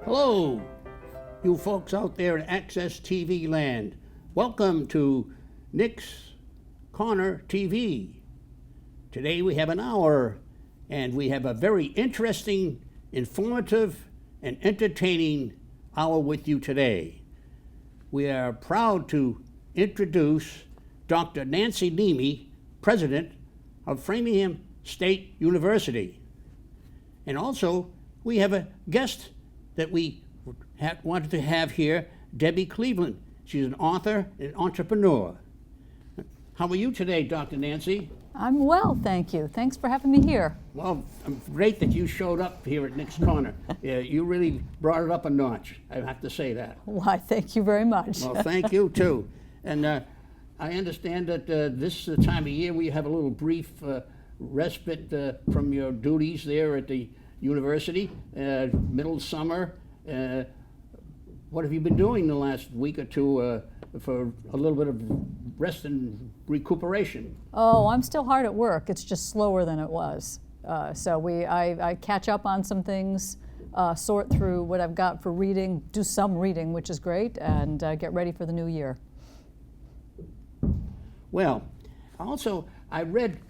Hello, you folks out there in Access TV land. Welcome to Nick's Corner TV. Today we have an hour, and we have a very interesting, informative, and entertaining hour with you today. We are proud to introduce Dr. Nancy Niemi, President of Framingham State University. And also, we have a guest that we wanted to have here, Debbie Clevland. She's an author and entrepreneur. How are you today, Dr. Nancy? I'm well, thank you. Thanks for having me here. Well, great that you showed up here at Nick's Corner. You really brought it up a notch, I have to say that. Why, thank you very much. Well, thank you, too. And I understand that this is the time of year where you have a little brief respite from your duties there at the university, middle summer. What have you been doing the last week or two for a little bit of rest and recuperation? Oh, I'm still hard at work. It's just slower than it was. So I catch up on some things, sort through what I've got for reading, do some reading, which is great, and get ready for the new year. Well, also, I read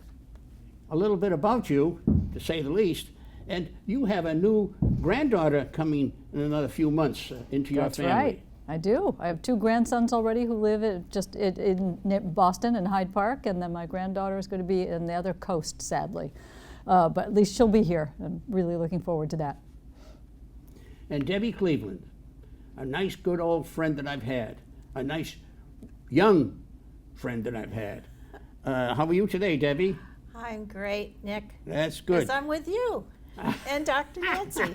a little bit about you, to say the least, and you have a new granddaughter coming in another few months into your family. That's right. I do. I have two grandsons already who live in Boston in Hyde Park, and then my granddaughter is going to be in the other coast, sadly. But at least she'll be here. I'm really looking forward to that. And Debbie Cleveland, a nice, good old friend that I've had, a nice, young friend that I've had. How are you today, Debbie? I'm great, Nick. That's good. Because I'm with you and Dr. Nancy.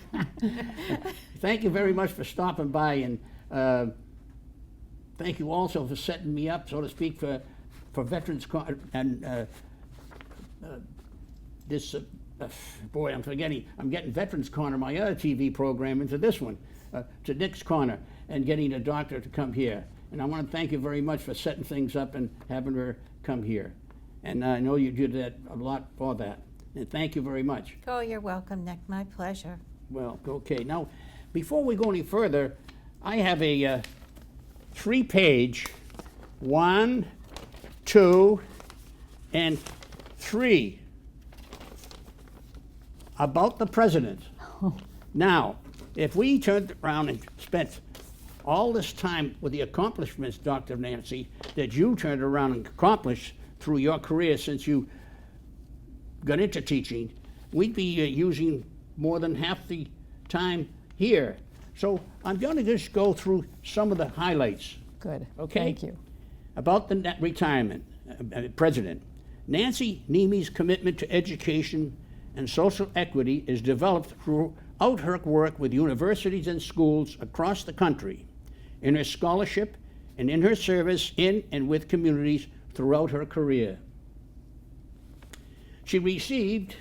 Thank you very much for stopping by, and thank you also for setting me up, so to speak, for Veterans Corner and this. Boy, I'm getting Veterans Corner, my other TV program, into this one, to Nick's Corner, and getting a doctor to come here. And I want to thank you very much for setting things up and having her come here. And I know you did that a lot for that. And thank you very much. Oh, you're welcome, Nick. My pleasure. Well, okay. Now, before we go any further, I have a 3-page 1, 2, and 3 about the president. Now, if we turned around and spent all this time with the accomplishments, Dr. Nancy, that you turned around and accomplished through your career since you got into teaching, we'd be using more than half the time here. So I'm going to just go through some of the highlights. Good. Okay? Thank you. About the retirement, President. Nancy Niemi's commitment to education and social equity is developed throughout her work with universities and schools across the country, in her scholarship, and in her service in and with communities throughout her career. She received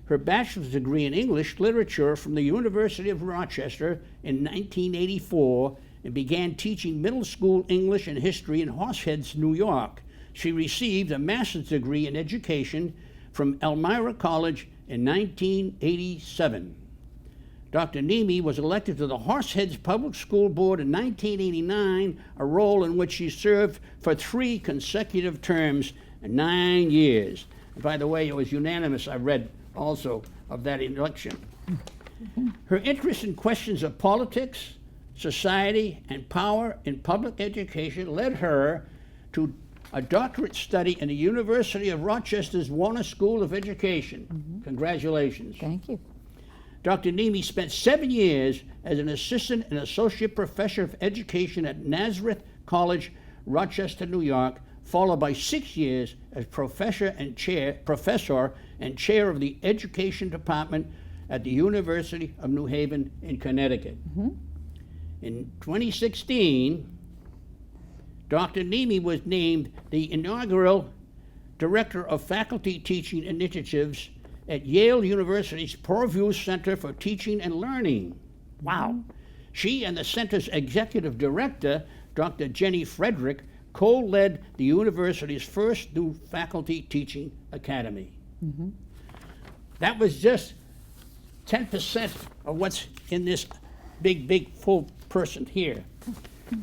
her bachelor's degree in English literature from the University of Rochester in 1984 and began teaching middle school English and history in Horseheads, New York. She received a master's degree in education from Elmira College in 1987. Dr. Niemi was elected to the Horseheads Public School Board in 1989, a role in which she served for 3 consecutive terms and 9 years. And by the way, it was unanimous, I read also, of that election. Her interest in questions of politics, society, and power in public education led her to a doctorate study in the University of Rochester's Warner School of Education. Congratulations. Thank you. Dr. Niemi spent 7 years as an assistant and associate professor of education at Nazareth College, Rochester, New York, followed by 6 years as professor and chair of the education department at the University of New Haven in Connecticut. In 2016, Dr. Niemi was named the inaugural Director of Faculty Teaching Initiatives at Yale University's Purview Center for Teaching and Learning. Wow. She and the center's executive director, Dr. Jenny Frederick, co-led the university's first new faculty teaching academy. That was just 10% of what's in this big full person here.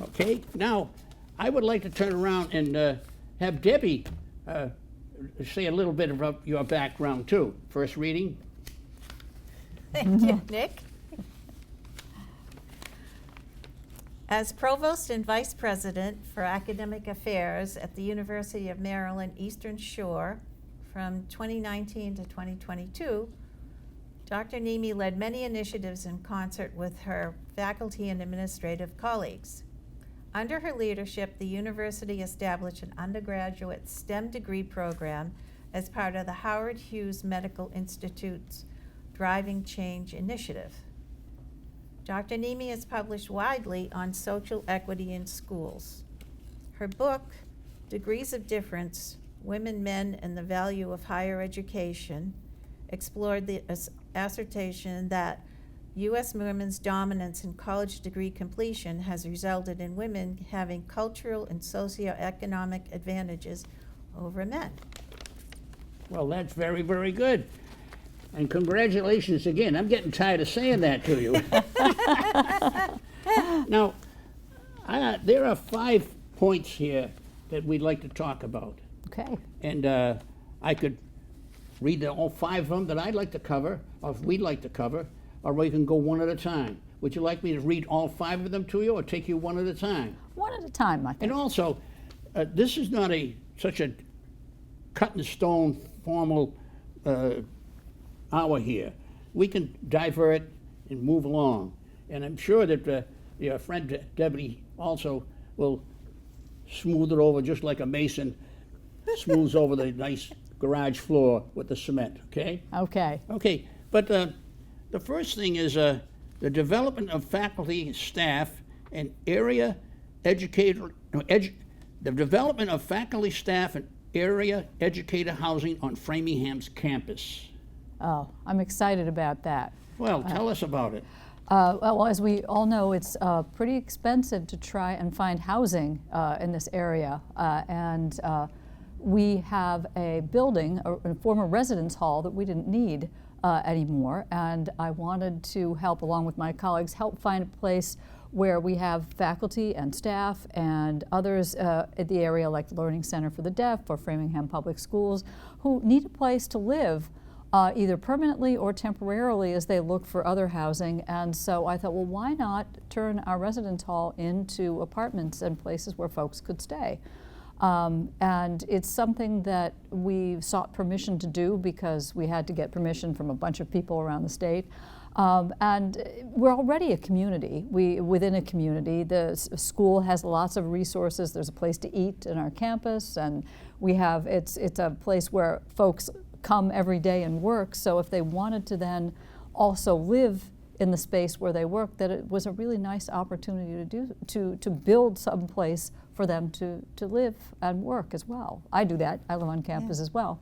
Okay, now I would like to turn around and have Debbie say a little bit about your background too. First reading. Thank you, Nick. As Provost and Vice President for Academic Affairs at the University of Maryland Eastern Shore from 2019 to 2022, Dr. Niemi led many initiatives in concert with her faculty and administrative colleagues. Under her leadership, the university established an undergraduate STEM degree program as part of the Howard Hughes Medical Institute's Driving Change initiative. Dr. Niemi has published widely on social equity in schools. Her book, Degrees of Difference, Women, Men, and the Value of Higher Education, explored the assertion that U.S. women's dominance in college degree completion has resulted in women having cultural and socioeconomic advantages over men. Well, that's very, very good. And congratulations again. I'm getting tired of saying that to you. Now, there are 5 points here that we'd like to talk about. Okay. And I could read all 5 of them that I'd like to cover, or if we'd like to cover, or we can go one at a time. Would you like me to read all 5 of them to you, or take you one at a time? One at a time, I think. And also, this is not such a cut in stone formal hour here. We can divert and move along. And I'm sure that your friend Debbie also will smooth it over just like a mason smooths over the nice garage floor with the cement, okay? Okay. Okay, but the first thing is the development of faculty, staff, and area educator, the development of faculty, staff, and area educator housing on Framingham's campus. Oh, I'm excited about that. Well, tell us about it. Well, as we all know, it's pretty expensive to try and find housing in this area. And we have a building, a former residence hall that we didn't need anymore. And I wanted to help, along with my colleagues, help find a place where we have faculty and staff and others in the area, like the Learning Center for the Deaf or Framingham Public Schools, who need a place to live either permanently or temporarily as they look for other housing. And so I thought, well, why not turn our residence hall into apartments and places where folks could stay? And it's something that we sought permission to do because we had to get permission from a bunch of people around the state. And we're already a community. Within a community, the school has lots of resources. There's a place to eat in our campus, and we have, it's a place where folks come every day and work. So if they wanted to then also live in the space where they work, that it was a really nice opportunity to build some place for them to live and work as well. I do that. I live on campus as well.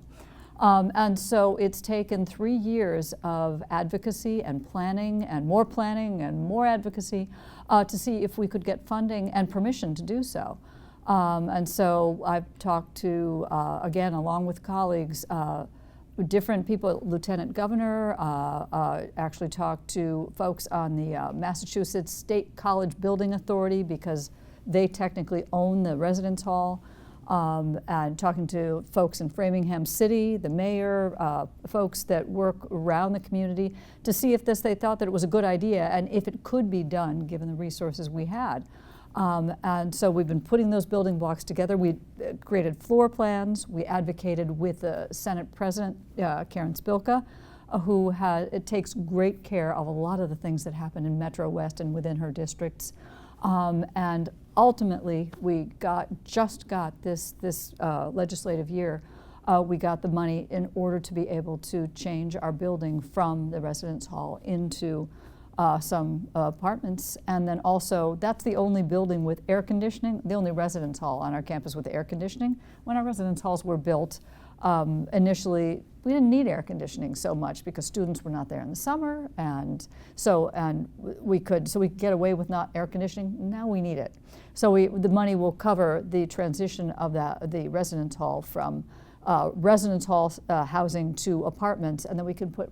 And so it's taken 3 years of advocacy and planning and more advocacy to see if we could get funding and permission to do so. And so I've talked to, again, along with colleagues, different people, Lieutenant Governor, actually talked to folks on the Massachusetts State College Building Authority because they technically own the residence hall. And talking to folks in Framingham City, the mayor, folks that work around the community to see if they thought that it was a good idea and if it could be done given the resources we had. And so we've been putting those building blocks together. We created floor plans. We advocated with the Senate President, Karen Spilka, who takes great care of a lot of the things that happen in Metro West and within her districts. And ultimately, we just got this legislative year, we got the money in order to be able to change our building from the residence hall into some apartments. And then also, that's the only building with air conditioning, the only residence hall on our campus with air conditioning. When our residence halls were built, initially, we didn't need air conditioning so much because students were not there in the summer, and we could get away with not air conditioning. Now we need it. So the money will cover the transition of the residence hall from residence hall housing to apartments, and then we can put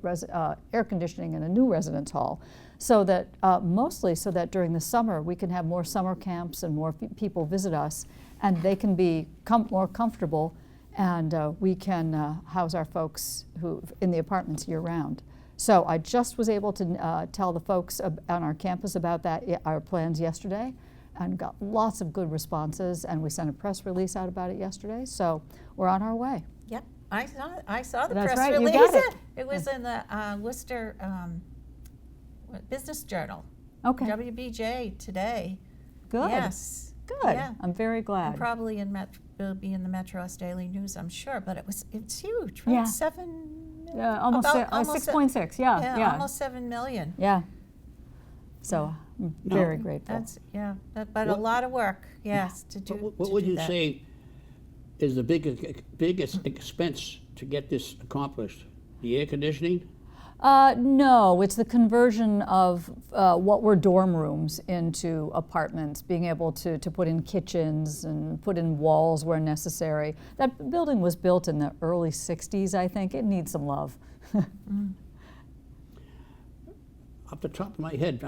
air conditioning in a new residence hall, so that mostly so that during the summer we can have more summer camps and more people visit us, and they can be more comfortable, and we can house our folks who in the apartments year round. So I just was able to tell the folks on our campus about our plans yesterday, and got lots of good responses, and we sent a press release out about it yesterday, so we're on our way. Yep, I saw the That's press right, you release. got it. It was in the Worcester Business Journal. Okay, WBJ today. good. Yes. Good, Yeah. I'm very And glad. probably it'll be in the Metros Daily News, I'm sure, but it's huge, right? Yeah. 7 million? Almost About 6.6, yeah. almost 7 million. Yeah. So, I'm very No. grateful. That's, but a What- lot of work, yes, to do. What to would do you that. say is the biggest expense to get this accomplished? The air conditioning? No, it's the conversion of what were dorm rooms into apartments, being able to put in kitchens and put in walls where necessary. That building was built in the early 60s, I think. It needs some love. Off the top of my head,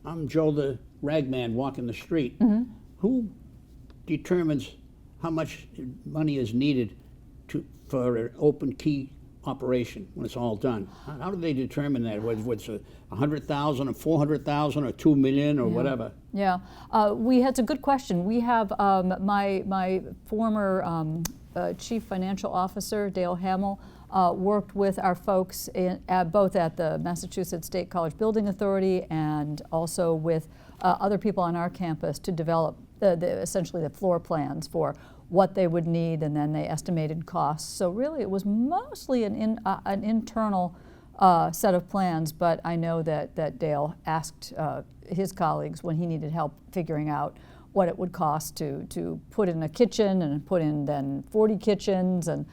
I'm Joe the ragman walking the street. Who determines how much money is needed for an open key operation when it's all done? How do they determine that? Whether it's 100,000 or 400,000 or 2 million or whatever? Yeah, it's a good question. We have my former chief financial officer, Dale Hamill, worked with our folks both at the Massachusetts State College Building Authority and also with other people on our campus to develop essentially the floor plans for what they would need, and then they estimated costs. So really it was mostly an internal set of plans, but I know that Dale asked his colleagues when he needed help figuring out what it would cost to put in a kitchen and put in then 40 kitchens, and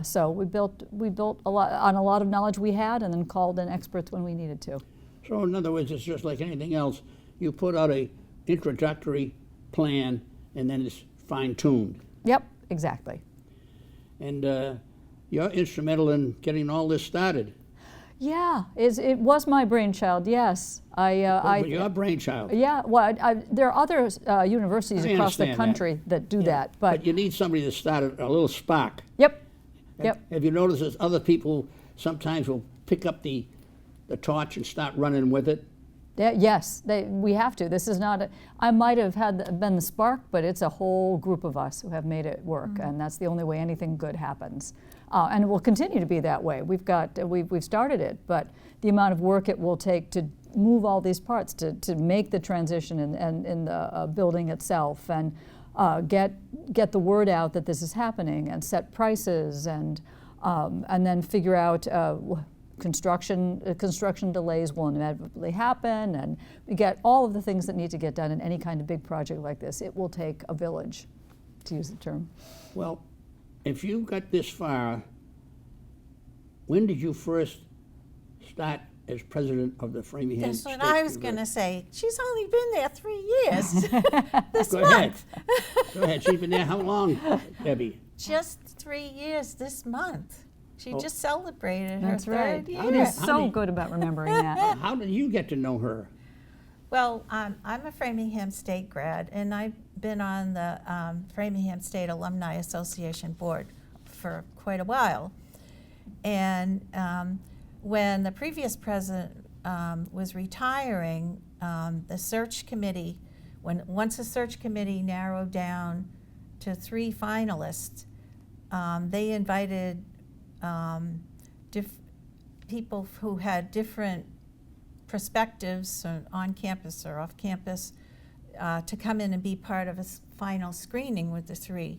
so we built a lot on a lot of knowledge we had, and then called in experts when we needed to. So in other words, it's just like anything else. You put out a introductory plan, and then it's fine-tuned. Yep, exactly. And you're instrumental in getting all this started. Yeah, it was my brainchild. Yes, Your brainchild. Yeah, well, there are other universities I across the understand country that do that, But you need somebody to start a little spark. Yep, yep. Have you noticed that other people sometimes will pick up the torch and start running with it? Yes, we have to. This is not. I might have been the spark, but it's a whole group of us who have made it work, and that's the only way anything good happens. And it will continue to be that way. We've started it, but the amount of work it will take to move all these parts to make the transition in the building itself, and get the word out that this is happening, and set prices, and then figure out. Construction delays will inevitably happen, and we get all of the things that need to get done in any kind of big project like this. It will take a village, to use the term. Well, if you got this far, when did you first start as president of the Framingham That's State what I was University? going to say. She's only been there 3 years this Go month. ahead. Go ahead. She's been there how long, Debbie? Just 3 years this month. She just celebrated That's her right. third year. It is How so many- good about remembering that. How did you get to know her? Well, I'm a Framingham State grad, and I've been on the Framingham State Alumni Association board for quite a while. And when the previous president was retiring, the search committee, once the search committee narrowed down to 3 finalists, they invited people who had different perspectives on campus or off campus to come in and be part of a final screening with the 3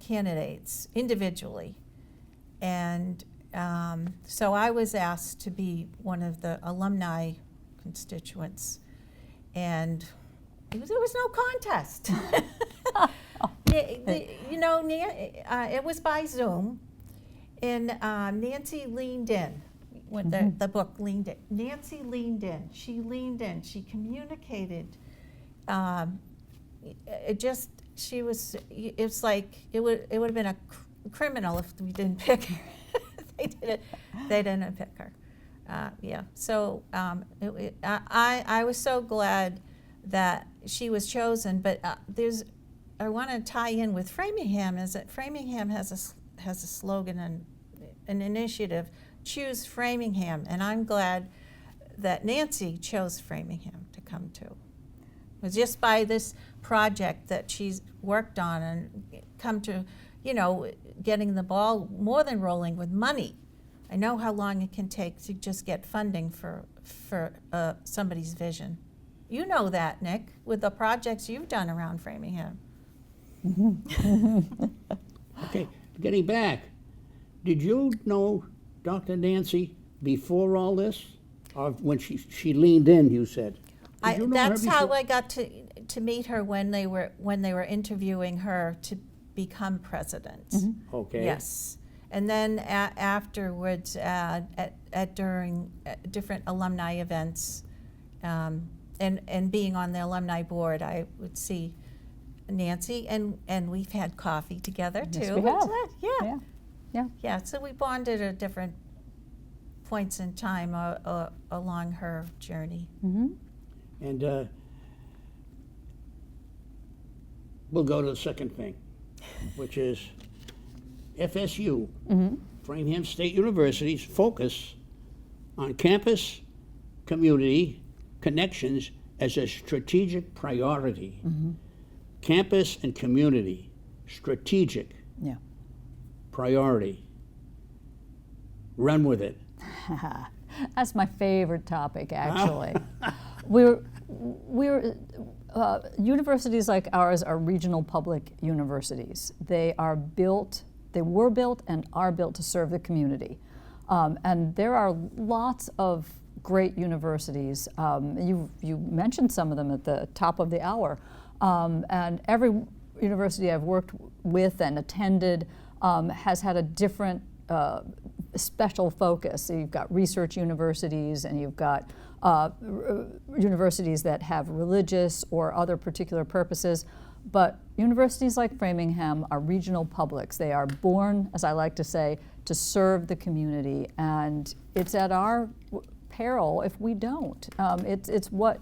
candidates individually. And so I was asked to be one of the alumni constituents, and there was no contest. It was by Zoom, and Nancy leaned in. When the book leaned in. Nancy leaned in. She leaned in. She communicated. she was. It's like it would have been a criminal if we didn't pick her. They didn't pick her. Yeah. So I was so glad that she was chosen. But I want to tie in with Framingham. Is that Framingham has a slogan and an initiative, Choose Framingham, and I'm glad that Nancy chose Framingham to come to. It was just by this project that she's worked on and come to, getting the ball more than rolling with money. I know how long it can take to just get funding for somebody's vision. You know that, Nick, with the projects you've done around Framingham. Okay, getting back, did you know Dr. Nancy before all this? Or when she leaned in, you said? Did you know her That's how before? I got to meet her when they were interviewing her to become president. Okay. Yes. And then afterwards, during different alumni events, and being on the alumni board, I would see Nancy, and we've had coffee together too. Yes, we have. Yeah. So we bonded at different points in time along her journey. And we'll go to the second thing, which is FSU, Framingham State University's focus on campus community connections as a strategic priority. Campus and community, strategic priority. Run with it. That's my favorite topic, actually. Universities like ours are regional public universities. They were built and are built to serve the community. And there are lots of great universities. You mentioned some of them at the top of the hour. And every university I've worked with and attended has had a different special focus. So you've got research universities, and you've got universities that have religious or other particular purposes. But universities like Framingham are regional publics. They are born, as I like to say, to serve the community, and it's at our peril if we don't. It's what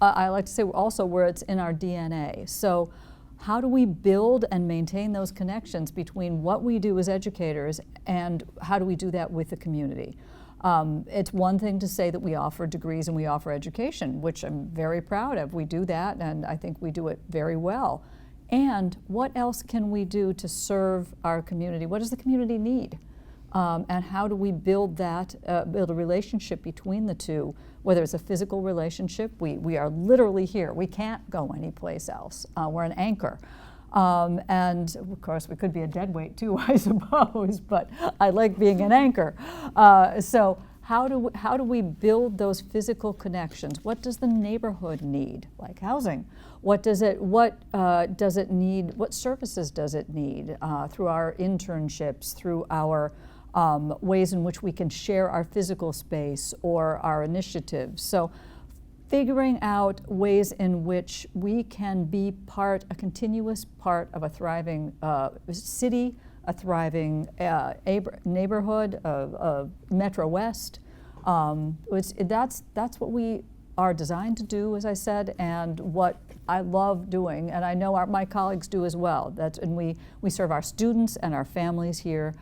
I like to say also where it's in our DNA. So how do we build and maintain those connections between what we do as educators and how do we do that with the community? It's one thing to say that we offer degrees and we offer education, which I'm very proud of. We do that, and I think we do it very well. And what else can we do to serve our community? What does the community need? And how do we build that, build a relationship between the two, whether it's a physical relationship, we are literally here. We can't go anyplace else. We're an anchor. And of course, we could be a dead weight too, I suppose, but I like being an anchor. So how do we build those physical connections? What does the neighborhood need, like housing? What does it need? What services does it need through our internships, through our ways in which we can share our physical space or our initiatives? So figuring out ways in which we can be a continuous part of a thriving city, a thriving neighborhood, of Metro West. That's what we are designed to do, as I said, and what I love doing, and I know my colleagues do as well. And we serve our students and our families here,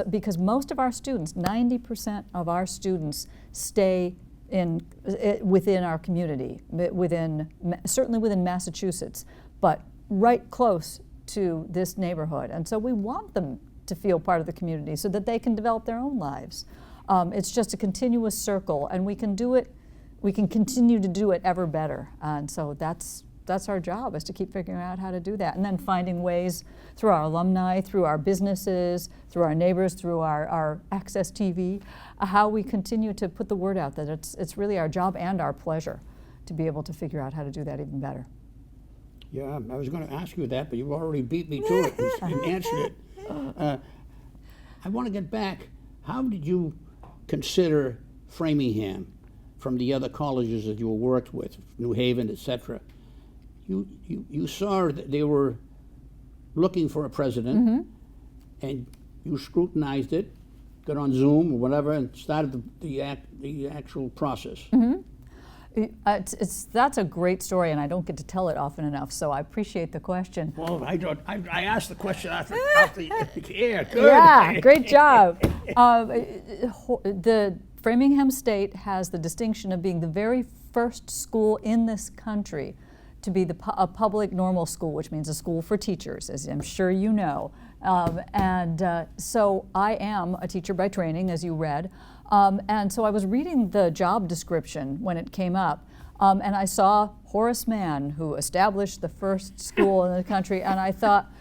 because most of our students, 90% of our students, stay within our community, certainly within Massachusetts, but right close to this neighborhood. And so we want them to feel part of the community so that they can develop their own lives. It's just a continuous circle, and we can do it. We can continue to do it ever better. And so that's our job, is to keep figuring out how to do that, and then finding ways through our alumni, through our businesses, through our neighbors, through our Access TV, how we continue to put the word out that it's really our job and our pleasure to be able to figure out how to do that even better. Yeah, I was going to ask you that, but you've already beat me to it and answered it. I want to get back. How did you consider Framingham from the other colleges that you worked with, New Haven, etc.? You saw that they were looking for a president, and you scrutinized it, got on Zoom or whatever, and started the actual process. That's a great story, and I don't get to tell it often enough, so I appreciate the question. Well, I asked the question off the air. Good. Yeah, great job. The Framingham State has the distinction of being the very first school in this country to be a public normal school, which means a school for teachers, as I'm sure you know. So I am a teacher by training, as you read. And so I was reading the job description when it came up, and I saw Horace Mann, who established the first school in the country, and I thought,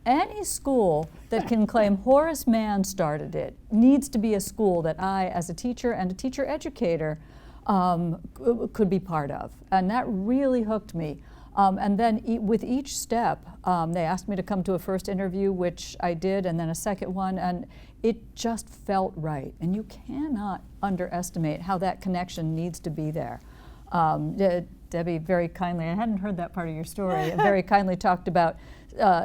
any school that can claim Horace Mann started it needs to be a school that I, as a teacher and a teacher educator, could be part of. And that really hooked me. And then with each step, they asked me to come to a first interview, which I did, and then a second one, and it just felt right. And you cannot underestimate how that connection needs to be there. Debbie very kindly, I hadn't heard that part of your story, very kindly talked about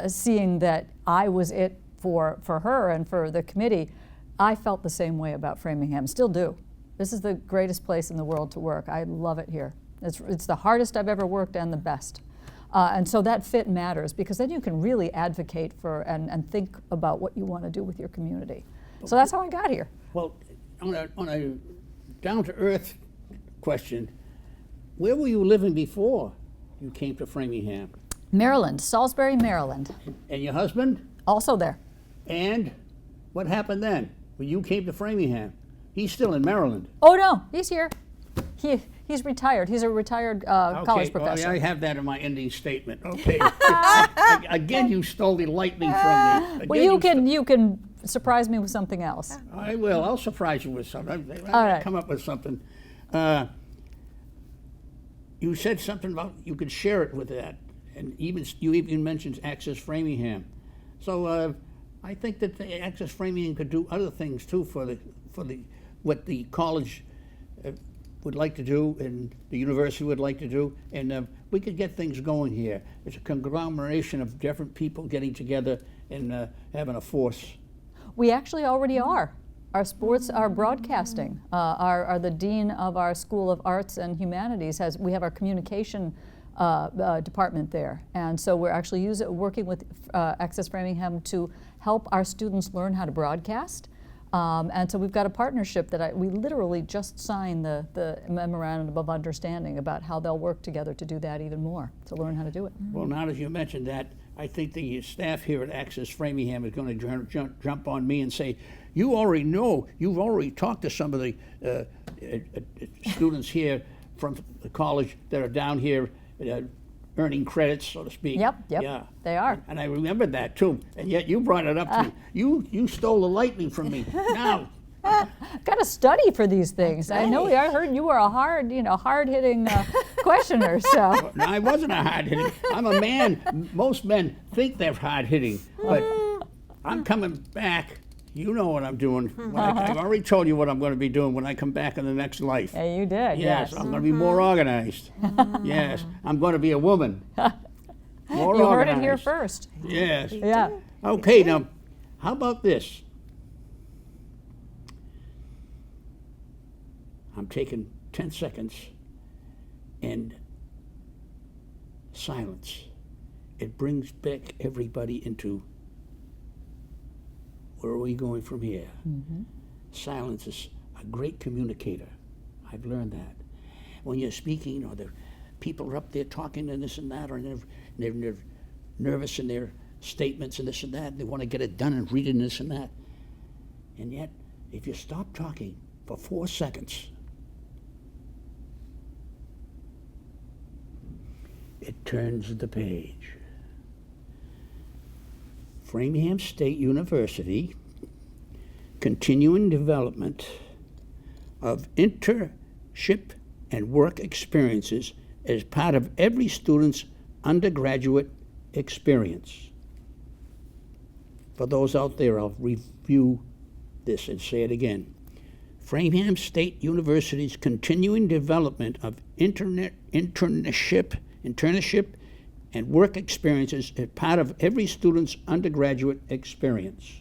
seeing that I was it for her and for the committee. I felt the same way about Framingham, still do. This is the greatest place in the world to work. I love it here. It's the hardest I've ever worked and the best. And so that fit matters, because then you can really advocate for and think about what you want to do with your community. So that's how I got here. Well, on a down-to-earth question, where were you living before you came to Framingham? Maryland, Salisbury, Maryland. And your husband? Also there. And what happened then when you came to Framingham? He's still in Maryland. Oh no, he's here. He's retired. He's a retired college professor. Well, I have that in my ending statement. Okay. Again, you stole the lightning from me. Again, Well, you can surprise me with something else. I will. I'll surprise you with something. All right. Come up with something. You said something about you could share it with that, and you even mentioned Access Framingham. So I think that the Access Framingham could do other things too for what the college would like to do and the university would like to do, and we could get things going here. It's a conglomeration of different people getting together and having a force. We actually already are. Our sports are broadcasting. The dean of our School of Arts and Humanities we have our communication department there, and so we're actually working with Access Framingham to help our students learn how to broadcast. And so we've got a partnership that we literally just signed the memorandum of understanding about how they'll work together to do that even more, to learn how to do it. Well, now that you mentioned that, I think the staff here at Access Framingham is going to jump on me and say, you already know, you've already talked to some of the students here from the college that are down here earning credits, so to speak. Yep, yeah. They are. And I remembered that too, and yet you brought it up to me. You stole the lightning from me. Now, got to study for these things. I know. I heard you were a hard-hitting questioner. So no, I wasn't a hard-hitting. I'm a man. Most men think they're hard-hitting, but I'm coming back. You know what I'm doing. I've already told you what I'm going to be doing when I come back in the next life. Yeah, you did. Yes, I'm going to be more organized. Yes, I'm going to be a woman. More you organized. heard it here first. Yes. Yeah. Okay, now, how about this? I'm taking 10 seconds and silence. It brings back everybody into where are we going from here? Mm-hmm. Silence is a great communicator. I've learned that. When you're speaking, or the people are up there talking and this and that, or they're nervous in their statements and this and that, they want to get it done and read it and this and that. And yet, if you stop talking for 4 seconds, it turns the page. Framingham State University, continuing development of internship and work experiences as part of every student's undergraduate experience. For those out there, I'll review this and say it again. Framingham State University's continuing development of internship and work experiences as part of every student's undergraduate experience?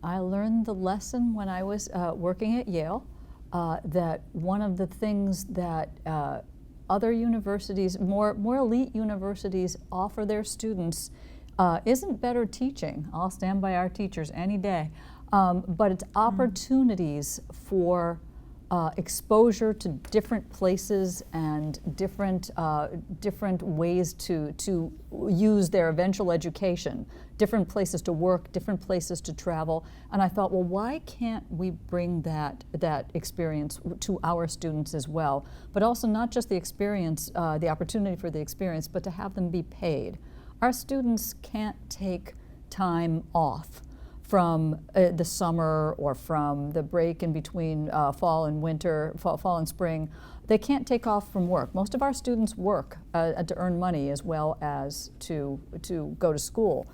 I learned the lesson when I was working at Yale, that one of the things that other universities, more elite universities, offer their students isn't better teaching. I'll stand by our teachers any day. But it's opportunities for exposure to different places and different ways to use their eventual education, different places to work, different places to travel. And I thought, well, why can't we bring that experience to our students as well? But also not just the experience, the opportunity for the experience, but to have them be paid. Our students can't take time off from the summer or from the break in between fall and winter, fall and spring. They can't take off from work. Most of our students work to earn money as well as to go to school.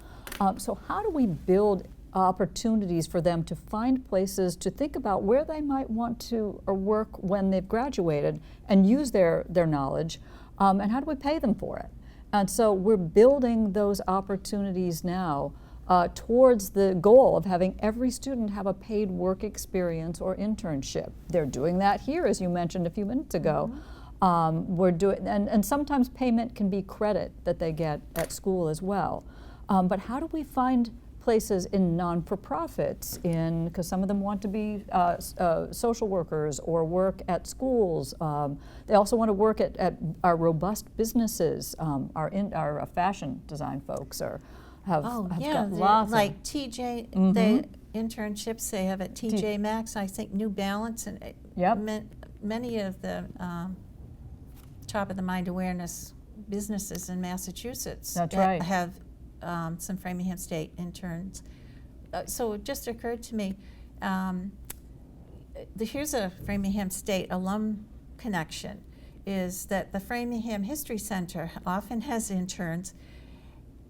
So how do we build opportunities for them to find places to think about where they might want to or work when they've graduated and use their knowledge, and how do we pay them for it? And so we're building those opportunities now towards the goal of having every student have a paid work experience or internship. They're doing that here, as you mentioned a few minutes ago. We're doing, and sometimes payment can be credit that they get at school as well. But how do we find places in non-for-profits, because some of them want to be social workers or work at schools. They also want to work at our robust businesses. Our fashion design folks have got lots like TJ, the internships they have at TJ Maxx, I think New Balance, and many of the top of the mind awareness businesses in Massachusetts have some Framingham State interns. So it just occurred to me, here's a Framingham State alum connection, is that the Framingham History Center often has interns,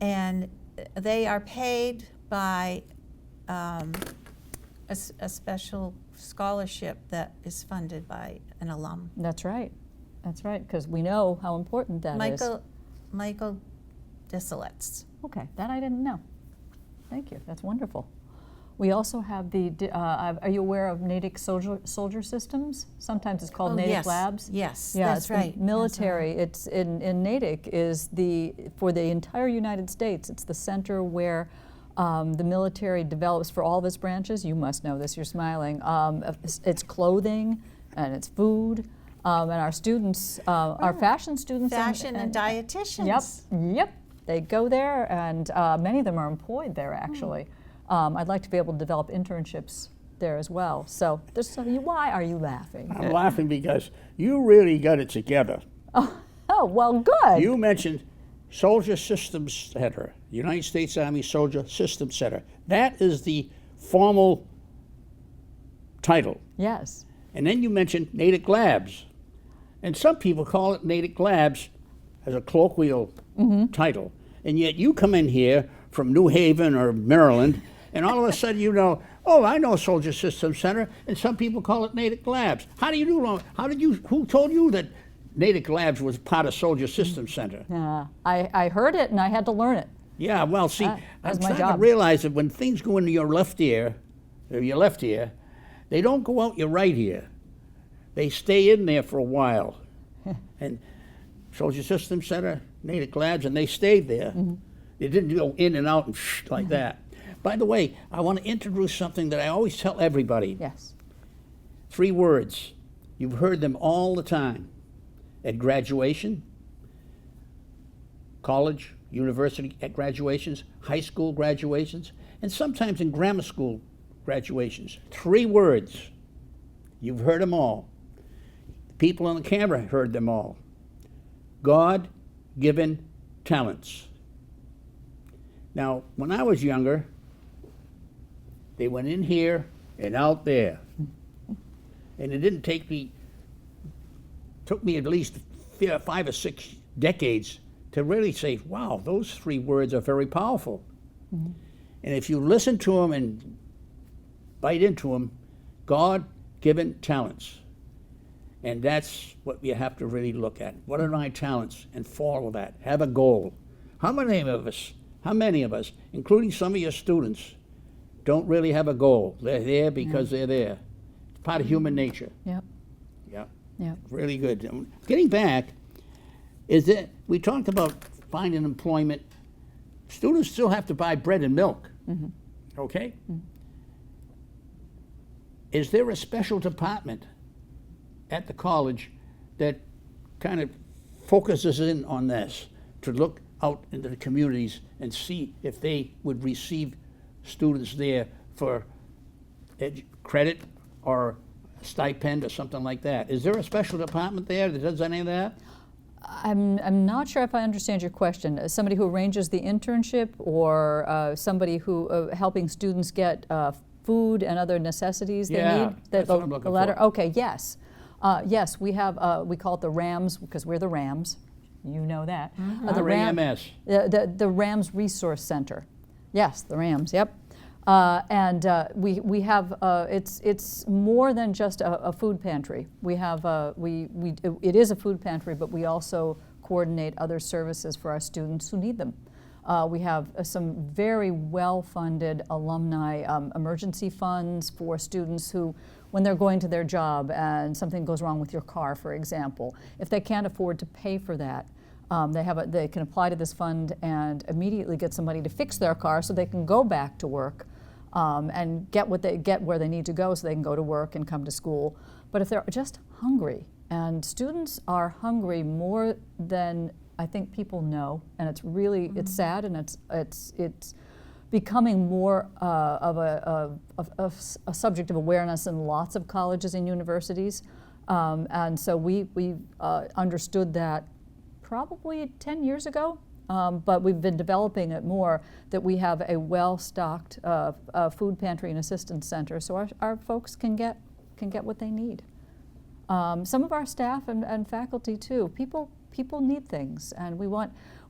and they are paid by a special scholarship that is funded by an alum. That's right. That's right, because we know how important that is. Michael Disselets. Okay, that I didn't know. Thank you. That's wonderful. We also have the, are you aware of Natick Soldier Systems? Sometimes it's called Natick Labs. Yes, yeah, that's right. Military. That's right. It's in Natick is for the entire United States, it's the center where the military develops for all of its branches. You must know this, you're smiling. It's clothing and it's food. And our students, our fashion students. Fashion and dietitians. Yep. They go there, and many of them are employed there, actually. I'd like to be able to develop internships there as well. So why are you laughing? I'm laughing because you really got it together. Oh, well, good. You mentioned Soldier Systems Center, United States Army Soldier Systems Center. That is the formal title. Yes. And then you mentioned Natick Labs. And some people call it Natick Labs as a colloquial title. And yet you come in here from New Haven or Maryland, and all of a sudden you know, oh, I know Soldier Systems Center, and some people call it Natick Labs. How do you do? Who told you that Natick Labs was part of Soldier Systems Center? I heard it, and I had to learn it. Yeah, well, see, I'm my starting job. to realize that when things go into your left ear, they don't go out your right ear. They stay in there for a while. And Soldier Systems Center, Natick Labs, and they stayed there. They didn't go in and out and like that. By the way, I want to introduce something that I always tell everybody. Yes. 3 words. You've heard them all the time. At graduation, college, university at graduations, high school graduations, and sometimes in grammar school graduations. 3 words. You've heard them all. People on the camera heard them all. God-given talents. Now, when I was younger, they went in here and out there. And it didn't took me at least 5 or 6 decades to really say, wow, those 3 words are very powerful. And if you listen to them and bite into them, God-given talents. And that's what you have to really look at. What are my talents? And follow that. Have a goal. How many of us, including some of your students, don't really have a goal? They're there because they're there. It's part of human nature. Yep. Yeah. Yep. Really good. Getting back, is that we talked about finding employment. Students still have to buy bread and milk. Okay? Is there a special department at the college that kind of focuses in on this, to look out into the communities and see if they would receive students there for credit or stipend or something like that? Is there a special department there that does any of that? I'm not sure if I understand your question. Somebody who arranges the internship, or somebody who helping students get food and other necessities they need? That's what I'm looking for. Okay, yes. Yes, we have, we call it the RAMS, because we're the RAMS. You know that. RAMS. The RAMS Resource Center. Yes, the RAMS, yep. We have, it's more than just a food pantry. We have, it is a food pantry, but we also coordinate other services for our students who need them. We have some very well-funded alumni emergency funds for students who, when they're going to their job and something goes wrong with your car, for example, if they can't afford to pay for that, they can apply to this fund and immediately get somebody to fix their car so they can go back to work and get where they need to go so they can go to work and come to school. But if they're just hungry, and students are hungry more than I think people know, and it's really it's sad, and it's becoming more of a subject of awareness in lots of colleges and universities, and so we understood that probably 10 years ago, but we've been developing it more, that we have a well-stocked food pantry and assistance center, so our folks can get what they need. Some of our staff and faculty too. People need things, and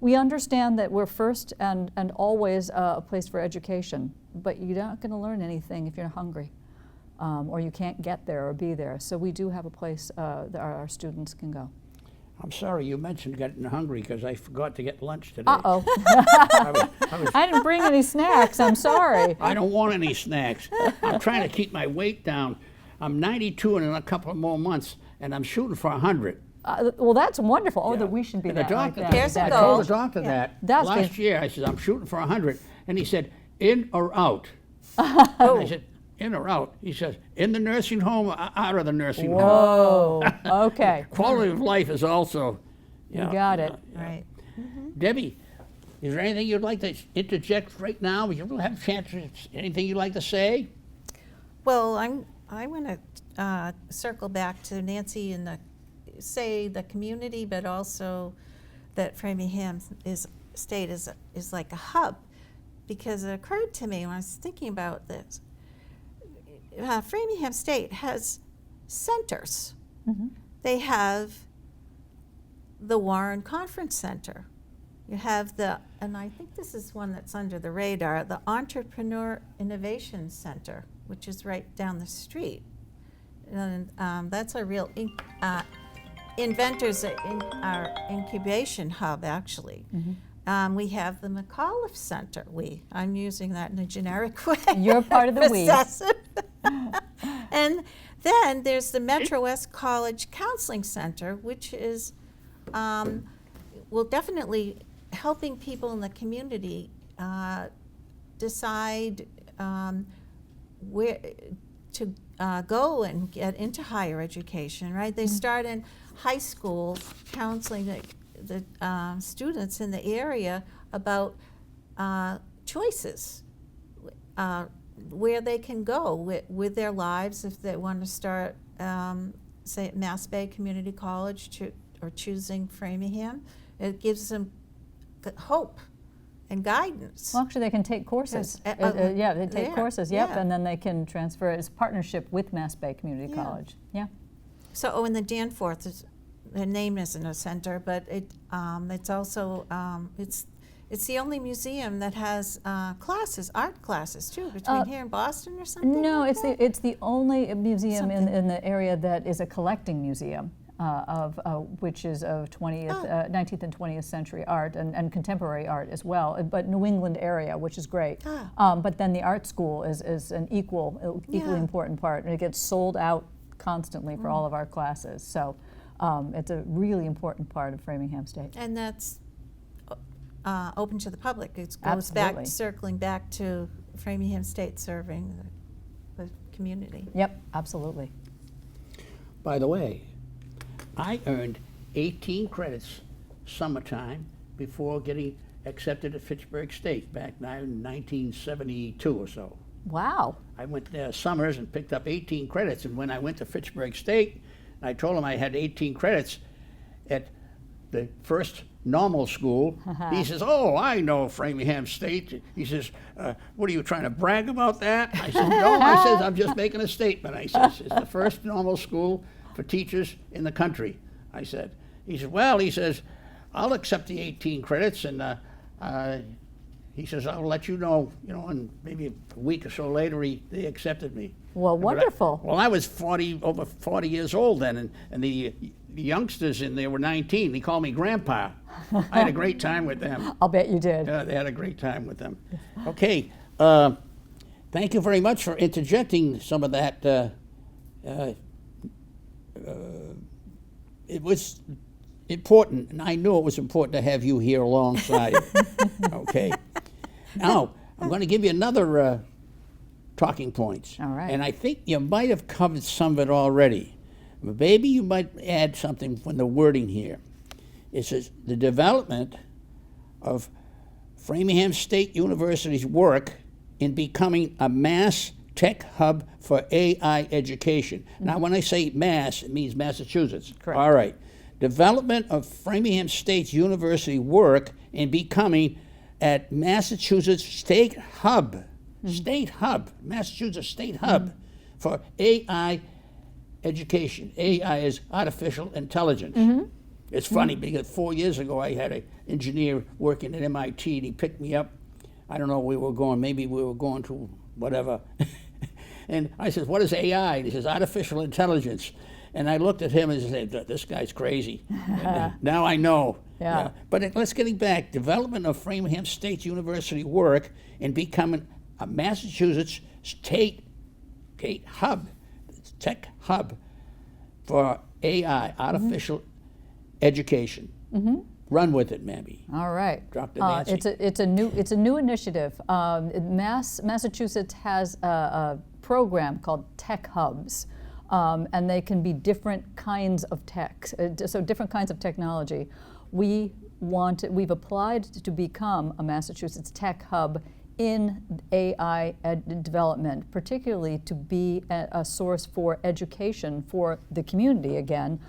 we understand that we're first and always a place for education, but you're not going to learn anything if you're hungry, or you can't get there or be there. So we do have a place that our students can go. I'm sorry you mentioned getting hungry, because I forgot to get lunch today. Uh-oh. I didn't bring any snacks. I'm sorry. I don't want any snacks. I'm trying to keep my weight down. I'm 92 in a couple of more months, and I'm shooting for 100. Well, that's wonderful. Oh, Yeah. that we should be And the that like doctor, that. There's a I goal. told the doctor that That's last good. year. I said, I'm shooting for 100. And he said, in or out? And I said, in or out? He says, in the nursing home or out of the nursing home? Whoa. Okay. Quality of life is also. You got it. Right. Debbie, is there anything you'd like to interject right now? You don't have a chance. Anything you'd like to say? Well, I want to circle back to Nancy and the community, but also that Framingham State is like a hub, because it occurred to me when I was thinking about this. Framingham State has centers. They have the Warren Conference Center. You have and I think this is one that's under the radar, the Entrepreneur Innovation Center, which is right down the street. And that's a real inventors our incubation hub, actually. We have the McAuliffe Center. I'm using that in a generic way. You're part of the we. Possessive. And then there's the Metro West College Counseling Center, which is definitely helping people in the community decide where to go and get into higher education, right? They start in high school counseling the students in the area about choices, where they can go with their lives if they want to start, say, at Mass Bay Community College or choosing Framingham. It gives them hope and guidance. Well, actually, they can take courses. Yes. Yeah, they take courses, yep, yeah. and then they can transfer as partnership with Mass Bay Community Yeah. College. Yeah. So, and the Danforth the name isn't a center, but it's also it's It's the only museum that has classes, art classes too, between here and Boston or something. No, like it's that? it's the only museum Something. in the area that is a collecting museum which is of 19th and 20th century art and contemporary art as well, but New England area, which is great. But then the art school is an equally important part, and it gets sold out constantly for all of our classes. So it's a really important part of Framingham State. And that's open to the public. It goes Absolutely. back, circling back to Framingham State serving the community. Yep, absolutely. By the way, I earned 18 credits summertime before getting accepted at Fitchburg State back in 1972 or so. Wow. I went there summers and picked up 18 credits, and when I went to Fitchburg State, I told him I had 18 credits at the first normal school. He says, "Oh, I know Framingham State." He says, "What are you trying to brag about that?" I said, "No," I says, "I'm just making a statement." I says, "It's the first normal school for teachers in the country," I said. He said, "Well," he says, "I'll accept the 18 credits," and he says, "I'll let you know," and maybe a week or so later, they accepted me. Well, wonderful. I was over 40 years old then, and the youngsters in there were 19. They called me Grandpa. I had a great time with them. I'll bet you did. They had a great time with them. Okay, thank you very much for interjecting some of that. It was important, and I knew it was important to have you here alongside. Okay. Now, I'm going to give you another talking points. All right. And I think you might have covered some of it already. But maybe you might add something from the wording here. It says, the development of Framingham State University's work in becoming a mass tech hub for AI education. Now, when I say mass, it means Massachusetts. Correct. All right. Development of Framingham State University work in becoming at Massachusetts State Hub, Massachusetts State Hub for AI education. AI is artificial intelligence. It's funny because 4 years ago I had an engineer working at MIT and he picked me up. I don't know where we were going, maybe we were going to whatever. And I said, "What is AI?" And he says, "Artificial intelligence." And I looked at him and said, "This guy's crazy." And now I know. Yeah. But let's get back. Development of Framingham State University work in becoming a Massachusetts State hub, tech hub for AI, artificial education. Run with it, Mammy. All right. Dr. Nancy. It's a new initiative. Massachusetts has a program called Tech Hubs, and they can be different kinds of tech, so different kinds of technology. We've applied to become a Massachusetts Tech Hub in AI development, particularly to be a source for education for the community again,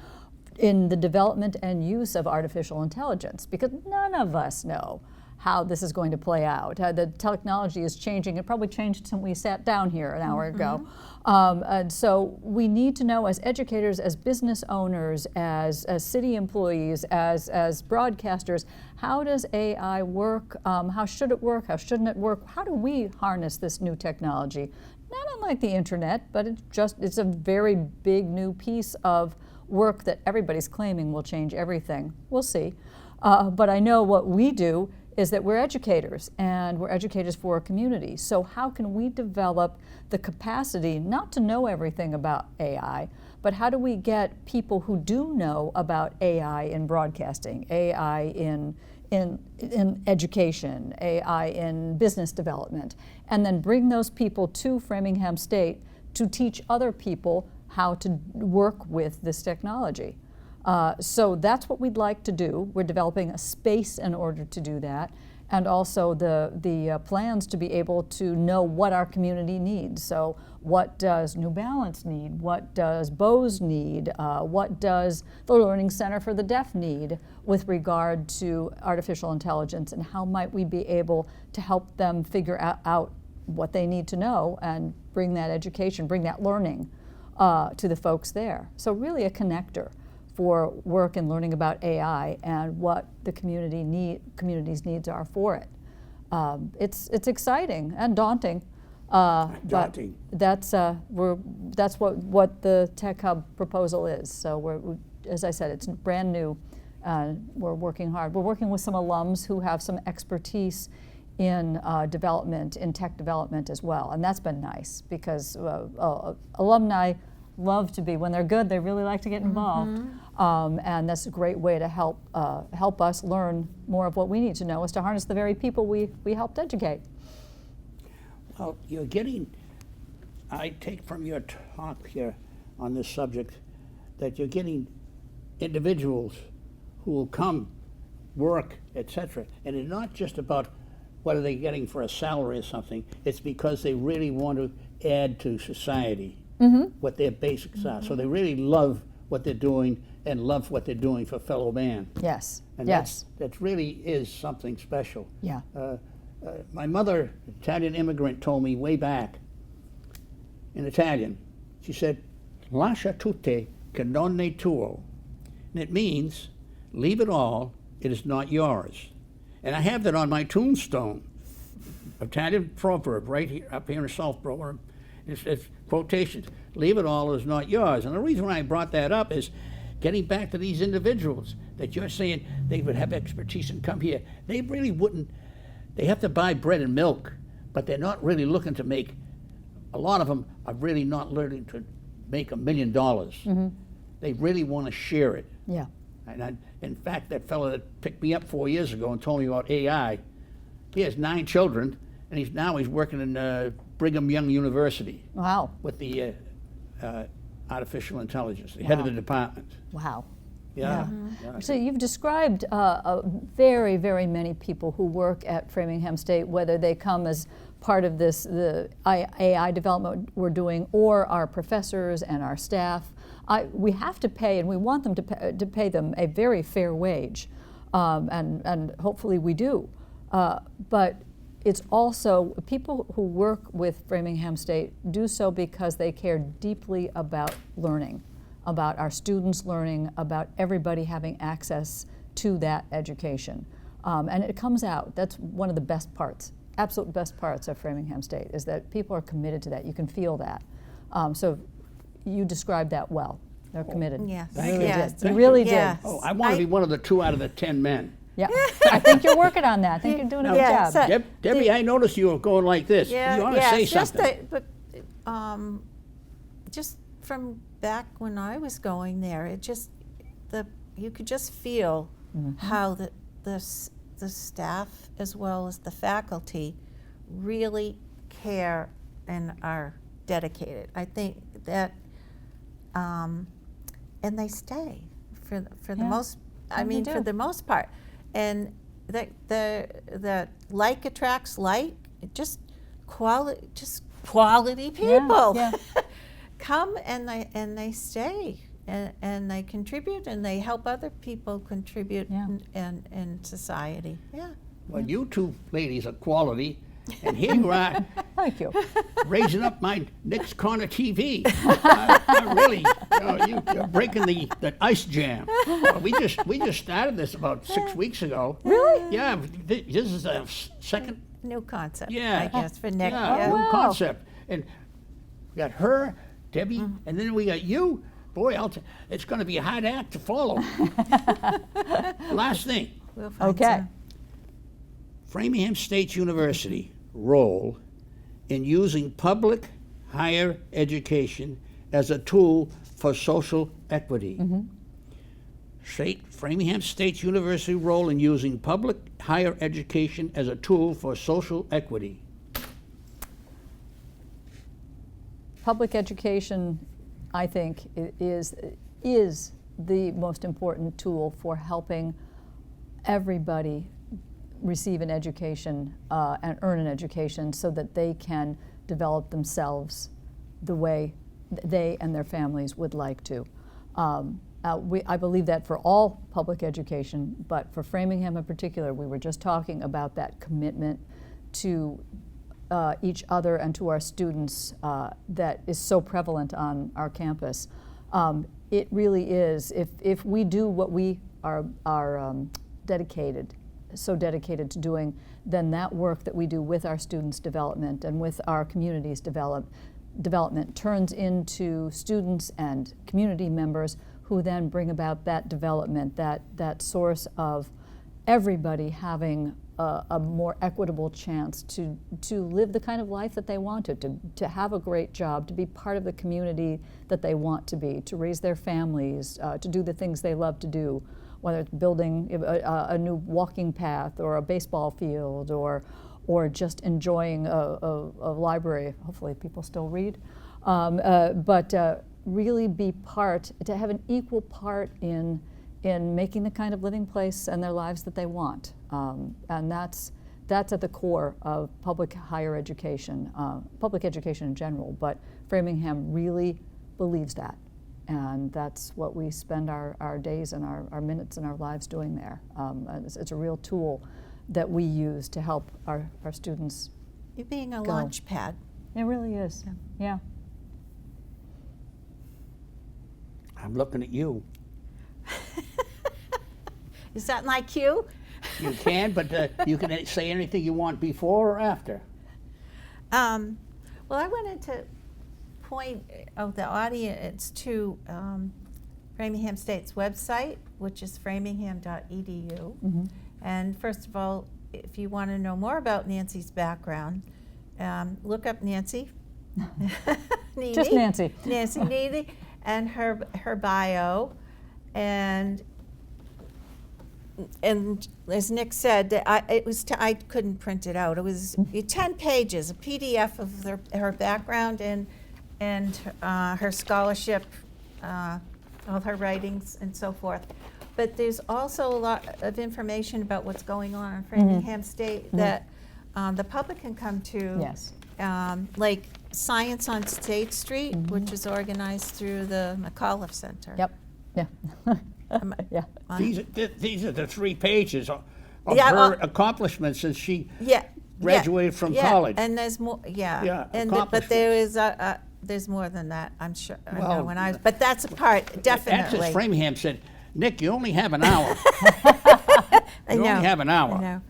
in the development and use of artificial intelligence, because none of us know how this is going to play out. The technology is changing. It probably changed since we sat down here an hour ago. And so we need to know, as educators, as business owners, as city employees, as broadcasters, how does AI work? How should it work? How shouldn't it work? How do we harness this new technology? Not unlike the internet, but it's a very big new piece of work that everybody's claiming will change everything. We'll see. But I know what we do is that we're educators, and we're educators for a community. So how can we develop the capacity not to know everything about AI, but how do we get people who do know about AI in broadcasting, AI in education, AI in business development, and then bring those people to Framingham State to teach other people how to work with this technology. So that's what we'd like to do. We're developing a space in order to do that, and also the plans to be able to know what our community needs. So what does New Balance need? What does Bose need? What does the Learning Center for the Deaf need with regard to artificial intelligence, and how might we be able to help them figure out what they need to know and bring that education, bring that learning to the folks there. So really a connector for work in learning about AI and what the community's needs are for it. It's exciting and daunting. Daunting. But that's what the Tech Hub proposal is. So as I said, it's brand new. We're working hard. We're working with some alums who have some expertise in development, in tech development as well, and that's been nice because alumni love to be, when they're good, they really like to get involved, and that's a great way to help us learn more of what we need to know, is to harness the very people we helped educate. Well, you're getting, I take from your talk here on this subject that you're getting individuals who will come, work, etc. And it's not just about what are they getting for a salary or something. It's because they really want to add to society what their basics are. So they really love what they're doing and love what they're doing for fellow man. Yes. And yes. that really is something special. Yeah. My mother, Italian immigrant, told me way back in Italian. She said, "Lascia tutte che non è tuo," and it means, "Leave it all; it is not yours." And I have that on my tombstone. Italian proverb right here, up here in Southborough. It's quotations. "Leave it all; it is not yours." And the reason why I brought that up is getting back to these individuals that you're saying they would have expertise and come here. They really wouldn't. They have to buy bread and milk, but they're not really looking to make, a lot of them are really not learning to make $1 million. They really want to share it. Yeah. And in fact, that fellow that picked me up 4 years ago and told me about AI, he has 9 children, and he's working in Brigham Young University. Wow. With the artificial intelligence, the head of the department. Wow. Yeah. Yeah. So you've described very, very many people who work at Framingham State, whether they come as part of the AI development we're doing, or our professors and our staff. We have to pay, and we want them to pay them a very fair wage, and hopefully we do. But it's also, people who work with Framingham State do so because they care deeply about learning, about our students learning, about everybody having access to that education. And it comes out. That's one of the best parts, absolute best parts of Framingham State, is that people are committed to that. You can feel that. So you described that well. They're committed. Yes. You really Yes. did. You really Yes. did. Oh, I want to be one of the 2 out of the 10 men. Yeah. I think you're working on that. I think you're doing a good Yeah, job. so- Debbie, I noticed you were going like this. You want to say something. Just from back when I was going there, you could just feel how the staff as well as the faculty really care and are dedicated. I think that, and they stay for the most. I mean, for the most part, and that like attracts like. Just quality people. Yeah. Come and they stay and they contribute and they help other people contribute in society. Yeah. Well, you 2 ladies are quality, and here you are. Thank you. Raising up my next corner TV. Really, you're breaking the ice jam. We just started this about 6 weeks ago. Really? Yeah, this is a second. New concept. Yeah. I guess for next. Yeah, Yeah. new concept. And we got her, Debbie, and then we got you. Boy, it's going to be a hard act to follow. Last thing. We'll find Okay. some. Framingham State University role in using public higher education as a tool for social equity. Framingham State University role in using public higher education as a tool for social equity. Public education, I think, is the most important tool for helping everybody receive an education and earn an education so that they can develop themselves the way they and their families would like to. I believe that for all public education, but for Framingham in particular, we were just talking about that commitment to each other and to our students that is so prevalent on our campus. it really is. If we do what we are dedicated to doing, then that work that we do with our students' development and with our community's development turns into students and community members who then bring about that development, that source of everybody having a more equitable chance to live the kind of life that they wanted, to have a great job, to be part of the community that they want to be, to raise their families, to do the things they love to do, whether it's building a new walking path or a baseball field or just enjoying a library. Hopefully people still read. But really be part, to have an equal part in making the kind of living place and their lives that they want. And that's at the core of public higher education, public education in general, but Framingham really believes that. And that's what we spend our days and our minutes and our lives doing there. It's a real tool that we use to help our students. You're being a go. launch pad. It really is, yeah. I'm looking at you. Is that my cue? You can, but you can say anything you want before or after. Well, I wanted to point the audience to Framingham State's website, which is framingham.edu. Mm-hmm. And first of all, if you want to know more about Nancy's background, look up Nancy. Niemi. Just Nancy. Nancy Niemi, and her bio, and as Nick said, I couldn't print it out. It was 10 pages, a PDF of her background and her scholarship, all her writings and so forth. But there's also a lot of information about what's going on in Framingham State that the public can come to. Yes. Like Science on State Street, which is organized through the McAuliffe Center. Yep. Yeah. Yeah. These are the 3 pages of Yeah, her accomplishments since she Yeah. graduated from college. And there's more. Yeah. Yeah, And but there is there's more than that. I'm sure. I know Well, but that's a part definitely. Access Framingham said, Nick, you only have an hour. I You know. only have an hour. I know.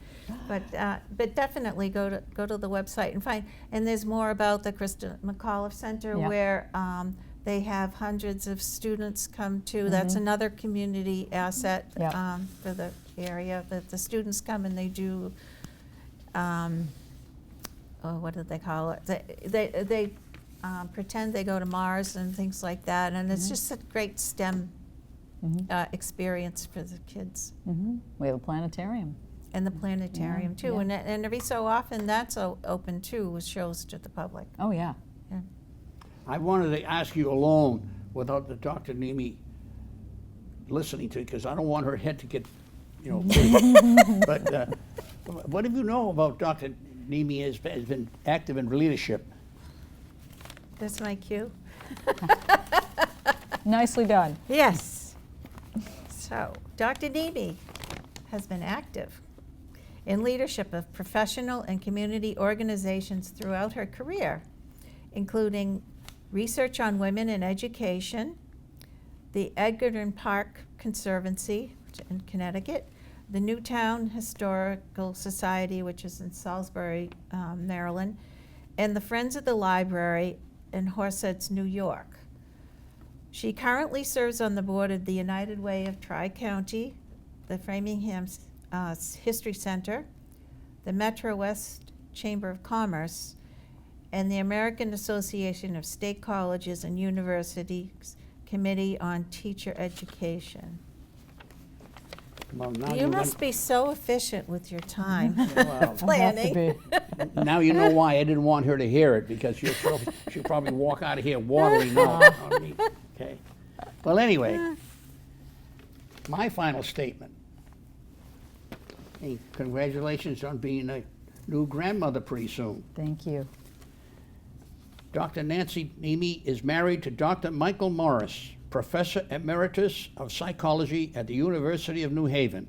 But definitely go to the website and find. And there's more about the Krista McAuliffe Center Yeah. where they have hundreds of students come to. That's another community asset Yeah. for the area. That the students come and they do. What do they call it? They pretend they go to Mars and things like that. And it's just a great STEM experience for the kids. We have a planetarium. And the planetarium too, yeah. and every so often that's open too, with shows to the public. Oh, yeah. Yeah. I wanted to ask you alone without the Dr. Niemi listening to it, because I don't want her head to get, big. But what do you know about Dr. Niemi has been active in leadership? That's my cue. Nicely done. Yes. So Dr. Niemi has been active in leadership of professional and community organizations throughout her career, including research on women in education, the Edgerton Park Conservancy in Connecticut, the Newtown Historical Society, which is in Salisbury, Maryland, and the Friends of the Library in Horseheads, New York. She currently serves on the board of the United Way of Tri-County, the Framingham History Center, the Metro West Chamber of Commerce, and the American Association of State Colleges and Universities Committee on Teacher Education. Well, now You must be so efficient with your time Well, planning. now you know why I didn't want her to hear it, because she'll probably walk out of here waddling out on me. Okay. Well, anyway, my final statement. Hey, congratulations on being a new grandmother pretty soon. Thank you. Dr. Nancy Niemi is married to Dr. Michael Morris, Professor Emeritus of Psychology at the University of New Haven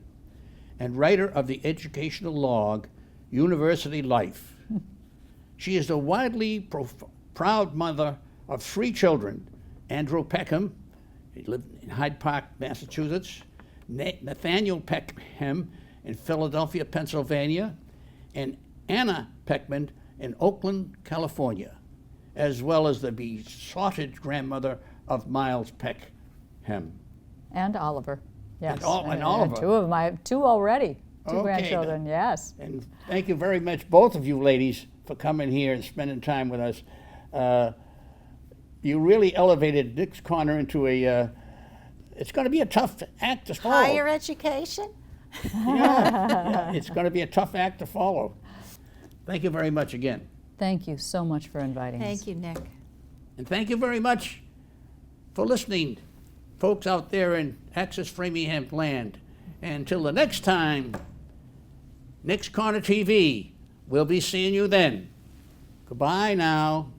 and writer of the educational log, University Life. She is the widely proud mother of 3 children, Andrew Peckham, He lived in Hyde Park, Massachusetts. Nathaniel Peckham in Philadelphia, Pennsylvania, and Anna Peckman in Oakland, California, as well as the besotted grandmother of Miles Peckham. And Oliver. Yes. And Oliver. Two already. Two Okay, grandchildren, yes. And thank you very much, both of you ladies, for coming here and spending time with us. You really elevated Nick's Corner into it's going to be a tough act to follow. Higher education? Yeah, it's going to be a tough act to follow. Thank you very much again. Thank you so much for inviting us. Thank you, Nick. And thank you very much for listening, folks out there in Access Framingham land. And until the next time, Nick's Corner TV, we'll be seeing you then. Goodbye now.